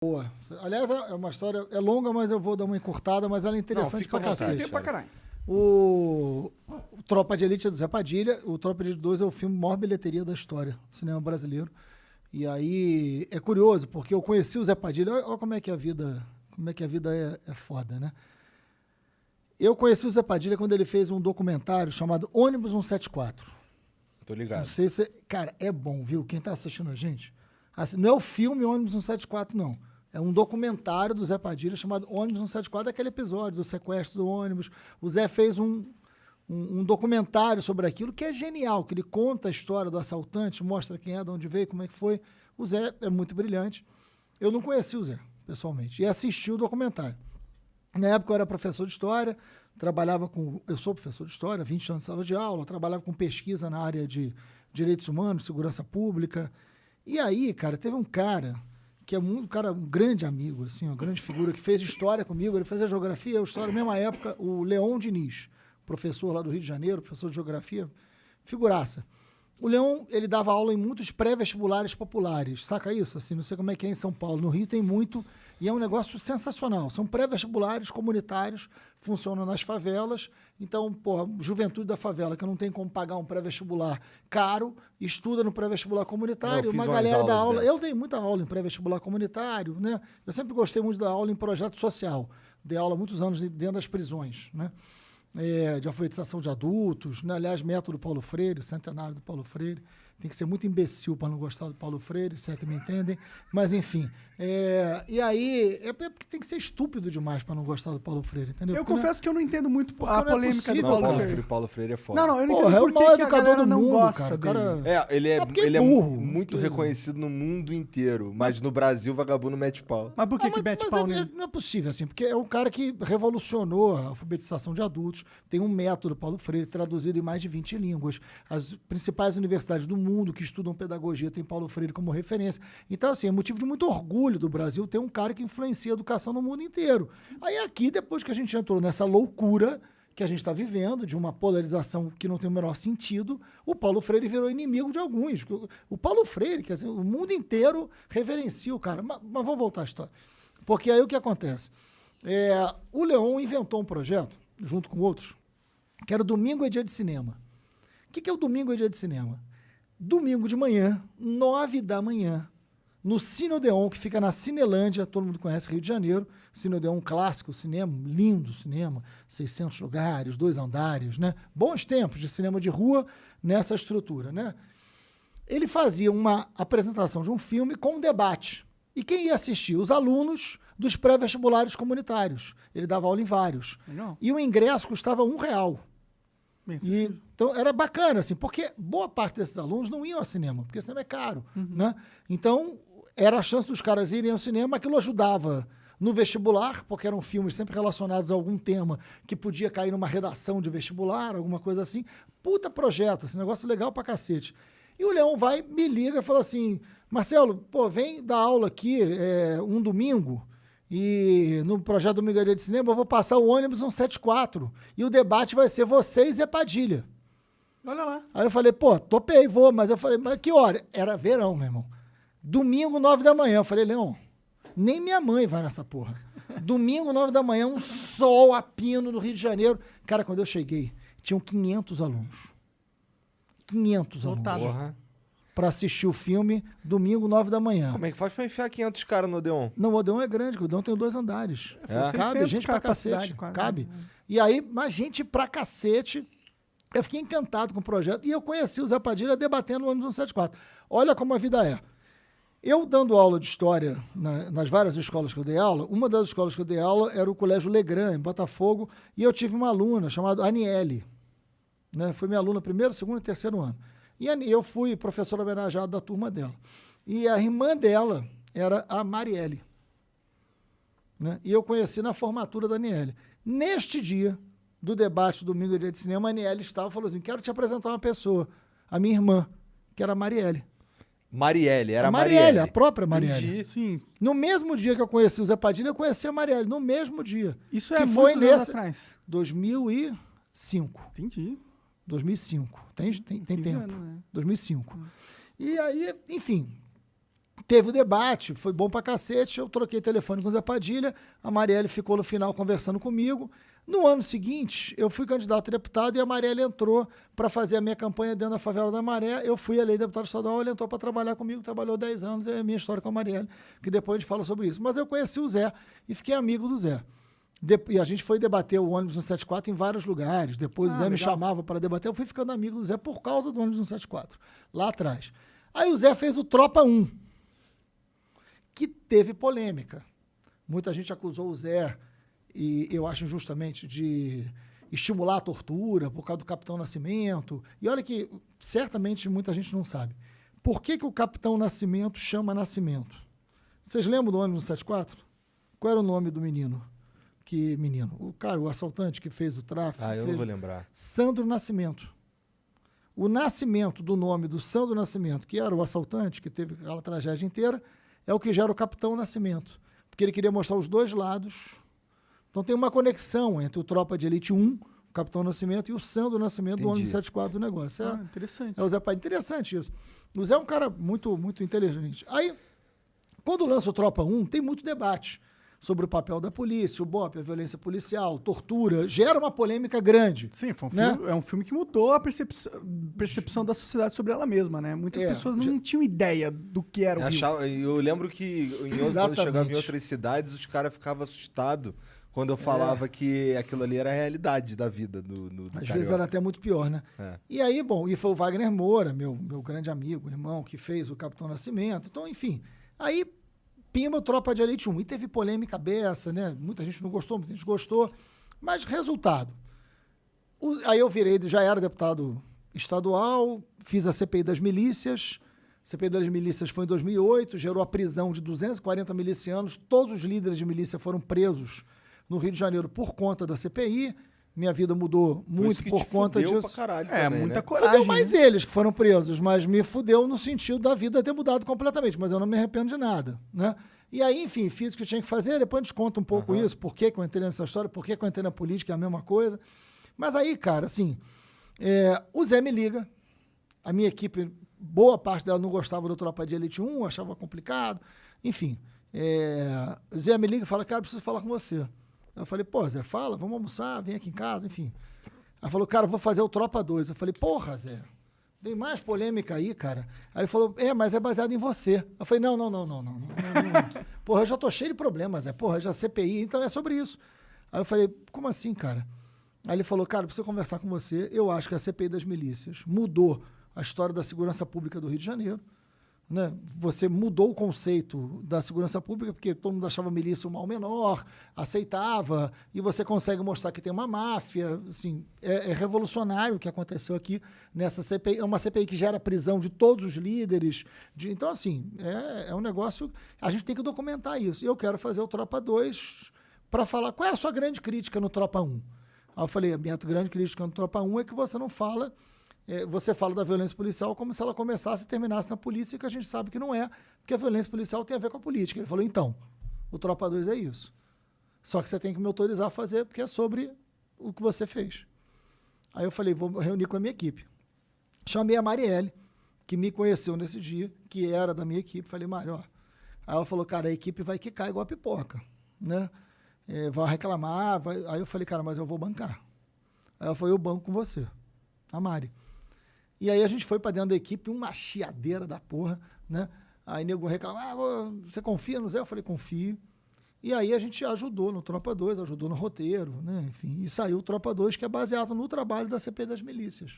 Boa. Aliás, é uma história... É longa, mas eu vou dar uma encurtada, mas ela é interessante pra cacete. Pra caralho. O Tropa de Elite é do Zé Padilha. O Tropa de Elite 2 é o filme maior bilheteria da história do cinema brasileiro. E aí, é curioso, porque eu conheci o Zé Padilha. Olha como é que a vida... Como é que a vida é foda, né? Eu conheci o Zé Padilha quando ele fez um documentário chamado Ônibus 174. Tô ligado. Não sei se... Cara, é bom, viu? Quem tá assistindo a gente... Assim, não é o filme Ônibus 174, não. É um documentário do Zé Padilha chamado Ônibus 174, aquele episódio do sequestro do ônibus. O Zé fez um documentário sobre aquilo que é genial, que ele conta a história do assaltante, mostra quem é, de onde veio, como é que foi. O Zé é muito brilhante. Eu não conheci o Zé, pessoalmente, e assisti o documentário. Na época eu era professor de história, trabalhava com... Eu sou professor de história, 20 anos de sala de aula, trabalhava com pesquisa na área de direitos humanos, segurança pública. E aí, cara, teve um cara... que é um grande amigo, assim, uma grande figura, que fez história comigo, ele fazia geografia, eu história na mesma época, o Leon Diniz, professor lá do Rio de Janeiro, professor de geografia, figuraça. O Leon, ele dava aula em muitos pré-vestibulares populares, saca isso? Assim, não sei como é que é em São Paulo, no Rio tem muito, e é um negócio sensacional, são pré-vestibulares comunitários, funcionam nas favelas, então, porra, juventude da favela, que não tem como pagar um pré-vestibular caro, estuda no pré-vestibular comunitário, uma galera dá aula, eu dei muita aula em pré-vestibular comunitário, né? Eu sempre gostei muito da aula em projeto social, dei aula há muitos anos dentro das prisões, né? De alfabetização de adultos, né? Aliás, método Paulo Freire, centenário do Paulo Freire. Tem que ser muito imbecil para não gostar do Paulo Freire, se é que me entendem. Mas, enfim. E aí, é porque tem que ser estúpido demais para não gostar do Paulo Freire, entendeu? Eu confesso que eu não entendo muito a polêmica do Não, Paulo Freire. Paulo Freire é foda. Não, eu não Porra, entendo é o por que maior que a educador galera do não mundo, gosta cara. dele. Ele é porque é burro, muito porque- reconhecido no mundo inteiro, mas no Brasil o vagabundo mete pau. Mas por que que mete pau nele? Não é possível, assim, porque é um cara que revolucionou a alfabetização de adultos, tem um método Paulo Freire traduzido em mais de 20 línguas. As principais universidades do mundo que estudam pedagogia têm Paulo Freire como referência. Então, assim, é motivo de muito orgulho do Brasil ter um cara que influencia a educação no mundo inteiro. Aí aqui, depois que a gente entrou nessa loucura que a gente está vivendo, de uma polarização que não tem o menor sentido, o Paulo Freire virou inimigo de alguns. O Paulo Freire, quer dizer, o mundo inteiro reverencia o cara. Mas vamos voltar à história. Porque aí o que acontece? O Leon inventou um projeto, junto com outros, que era o Domingo é Dia de Cinema. O que é o Domingo é Dia de Cinema? Domingo de manhã, 9 da manhã, no Cine Odeon, que fica na Cinelândia, todo mundo conhece, Rio de Janeiro. Cine Odeon clássico, cinema, lindo cinema, 600 lugares, 2 andares, né? Bons tempos de cinema de rua nessa estrutura, né? Ele fazia uma apresentação de um filme com um debate. E quem ia assistir? Os alunos dos pré-vestibulares comunitários. Ele dava aula em vários. Legal. E o ingresso custava R$1. Bem E, acessível. então era bacana, assim, porque boa parte desses alunos não iam ao cinema, porque o cinema é caro, né? Então, era a chance dos caras irem ao cinema, aquilo ajudava no vestibular, porque eram filmes sempre relacionados a algum tema que podia cair numa redação de vestibular, alguma coisa assim. Puta projeto, esse negócio legal pra cacete. E o Leão vai, me liga e fala assim, Marcelo, pô, vem dar aula aqui um domingo, e no projeto Domingo é Dia de Cinema eu vou passar o ônibus 174, e o debate vai ser você e Zé Padilha. Olha lá. Aí eu falei, pô, topei, vou. Mas eu falei, mas que hora? Era verão, meu irmão. Domingo, 9 da manhã. Eu falei, Leão, nem minha mãe vai nessa porra. Domingo, 9 da manhã, um sol a pino no Rio de Janeiro. Cara, quando eu cheguei, tinham 500 alunos. 500 Lotado. alunos. Porra. Pra assistir o filme, domingo, 9 da manhã. Como é que faz pra enfiar 500 caras no Odeon? Não, o Odeon é grande, o Odeon tem 2 andares. É? Cabe 600 gente pra capacidade, cacete. quase. Cabe. E aí, mais gente pra cacete. Eu fiquei encantado com o projeto. E eu conheci o Zé Padilha debatendo no ônibus 174. Olha como a vida é. Eu dando aula de história nas várias escolas que eu dei aula, uma das escolas que eu dei aula era o Colégio Legrand, em Botafogo, e eu tive uma aluna chamada Aniele. Né? Foi minha aluna primeiro, segundo e terceiro ano. E eu fui professor homenageado da turma dela. E a irmã dela era a Marielle. Né? E eu conheci na formatura da Aniele. Neste dia do debate do Domingo é Dia de Cinema, a Aniele estava e falou assim, quero te apresentar uma pessoa, a minha irmã, que era a Marielle. Marielle, era A Marielle. Marielle, a própria Marielle. Entendi. Sim. No mesmo dia que eu conheci o Zé Padilha, eu conheci a Marielle, no mesmo dia. Isso Que é foi muitos anos nesse- atrás. 2005. Entendi. 2005. Tem 15 tempo. anos, né? 2005. E aí, enfim, teve o debate, foi bom pra cacete, eu troquei telefone com o Zé Padilha, a Marielle ficou no final conversando comigo. No ano seguinte, eu fui candidato a deputado e a Marielle entrou para fazer a minha campanha dentro da favela da Maré. Eu fui eleito deputado estadual, ele entrou para trabalhar comigo, trabalhou 10 anos, é a minha história com a Marielle, que depois a gente fala sobre isso. Mas eu conheci o Zé e fiquei amigo do Zé. E a gente foi debater o ônibus 174 em vários lugares. Depois o Zé me chamava para debater, eu fui ficando amigo do Zé por causa do ônibus 174, lá atrás. Aí o Zé fez o Tropa 1, que teve polêmica. Muita gente acusou o Zé, e eu acho injustamente, de estimular a tortura por causa do Capitão Nascimento. E olha que certamente muita gente não sabe. Por que o Capitão Nascimento chama Nascimento? Vocês lembram do ônibus 174? Qual era o nome do menino? O assaltante que fez o tráfico. Eu não vou lembrar. Sandro Nascimento. O nascimento do nome do Sandro Nascimento, que era o assaltante, que teve aquela tragédia inteira, é o que gera o Capitão Nascimento. Porque ele queria mostrar os dois lados. Então tem uma conexão entre o Tropa de Elite 1, o Capitão Nascimento, e o Sandro Nascimento do ônibus 74 do negócio. Interessante. É o Zé Padilha. Interessante isso. O Zé é um cara muito, muito inteligente. Aí, quando lança o Tropa 1, tem muito debate sobre o papel da polícia, o BOP, a violência policial, tortura. Gera uma polêmica grande. Sim, foi um né? filme, é um filme que mudou a percepção da sociedade sobre ela mesma, né? Muitas pessoas não tinham ideia do que era o Rio. Eu lembro que quando chegava em outras cidades, os caras ficavam assustados quando eu falava que aquilo ali era a realidade da vida do Às carioca. vezes era até muito pior, né? É. E aí, e foi o Wagner Moura, meu grande amigo, irmão, que fez o Capitão Nascimento. Então, enfim, aí pimba o Tropa de Elite 1. E teve polêmica beça, né? Muita gente não gostou, muita gente gostou. Mas, resultado. Aí eu já era deputado estadual, fiz a CPI das milícias. A CPI das milícias foi em 2008, gerou a prisão de 240 milicianos. Todos os líderes de milícia foram presos no Rio de Janeiro por conta da CPI. Minha vida mudou muito por conta disso. Pra caralho também, muita né? coragem. Fudeu mais eles que foram presos, mas me fudeu no sentido da vida ter mudado completamente, mas eu não me arrependo de nada, né? E aí, enfim, fiz o que eu tinha que fazer, depois a gente conta um pouco isso, por que eu entrei nessa história, por que eu entrei na política, é a mesma coisa. Mas aí, cara, assim, o Zé me liga, a minha equipe, boa parte dela não gostava do Tropa de Elite 1, achava complicado, enfim. O Zé me liga e fala, cara, preciso falar com você. Eu falei, pô, Zé, fala, vamos almoçar, vem aqui em casa, enfim. Aí falou, cara, vou fazer o Tropa 2. Eu falei, porra, Zé, vem mais polêmica aí, cara. Aí ele falou, mas é baseado em você. Eu falei, não. Porra, eu já tô cheio de problemas, Zé. Porra, já CPI, então é sobre isso. Aí eu falei, como assim, cara? Aí ele falou, cara, preciso conversar com você. Eu acho que a CPI das milícias mudou a história da segurança pública do Rio de Janeiro. Né? Você mudou o conceito da segurança pública, porque todo mundo achava a milícia um mal menor, aceitava, e você consegue mostrar que tem uma máfia. Assim, é revolucionário o que aconteceu aqui nessa CPI. É uma CPI que gera a prisão de todos os líderes. Então, assim, é um negócio... A gente tem que documentar isso. E eu quero fazer o Tropa 2 para falar qual é a sua grande crítica no Tropa 1. Aí eu falei, a minha grande crítica no Tropa 1 é que você não fala... Você fala da violência policial como se ela começasse e terminasse na polícia, que a gente sabe que não é, porque a violência policial tem a ver com a política. Ele falou, então, o Tropa 2 é isso. Só que você tem que me autorizar a fazer, porque é sobre o que você fez. Aí eu falei, vou reunir com a minha equipe. Chamei a Marielle, que me conheceu nesse dia, que era da minha equipe. Falei, Mari, ó. Aí ela falou, cara, a equipe vai quicar igual a pipoca, né? Vai reclamar. Aí eu falei, cara, mas eu vou bancar. Aí ela falou, eu banco com você, a Mari. E aí a gente foi pra dentro da equipe, uma chiadeira da porra, né? Aí nego reclamava, você confia no Zé? Eu falei, confio. E aí a gente ajudou no Tropa 2, ajudou no roteiro, né? Enfim, e saiu o Tropa 2, que é baseado no trabalho da CPI das milícias.